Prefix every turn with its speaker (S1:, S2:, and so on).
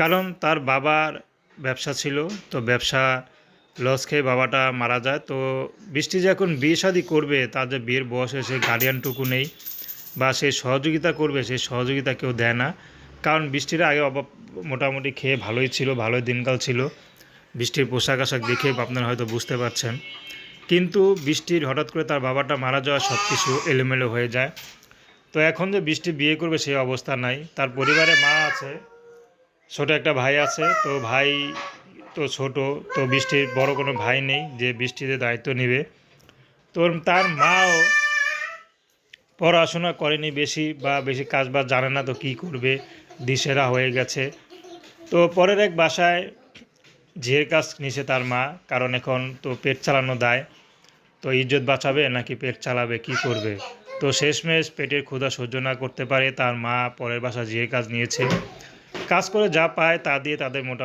S1: কারণ তার বাবার ব্যবসা ছিল, তো ব্যবসা লস খেয়ে বাবাটা মারা যায়। তো বৃষ্টি যে এখন বিয়ে শাদী করবে, তার যে বিয়ের বয়সে সে গার্ডিয়ানটুকু নেই বা সে সহযোগিতা করবে, সেই সহযোগিতা কেউ দেয় না। কারণ বৃষ্টির আগে অভাব মোটামুটি খেয়ে ভালোই ছিল, ভালোই দিনকাল ছিল। বৃষ্টির পোশাক আশাক দেখে আপনারা হয়তো বুঝতে পারছেন। কিন্তু বৃষ্টির হঠাৎ করে তার বাবাটা মারা যাওয়া সব কিছু এলোমেলো হয়ে যায়। তো এখন যে বৃষ্টি বিয়ে করবে সেই অবস্থা নাই। তার পরিবারে মা আছে, ছোট একটা ভাই আছে। তো ভাই তো ছোট, তো বৃষ্টির বড় কোনো ভাই নেই যে বৃষ্টিতে দায়িত্ব নেবে। তো তার মাও পড়াশোনা করেনি বেশি, বা বেশি কাজ বাজ জানে না, তো কী করবে, দিশেহারা হয়ে গেছে। তো পরের এক বাসায় ঝিয়ের কাজ নিছে তার মা, কারণ এখন তো পেট চালানো দায়। তো ইজ্জত বাঁচাবে নাকি পেট চালাবে, কি করবে? তো শেষমেশ পেটের ক্ষুধা সহ্য না করতে পারে তার মা পরের বাসা ঝিয়ের কাজ নিয়েছে। কাজ করে যা পায় তা দিয়ে তাদের মোটামুটি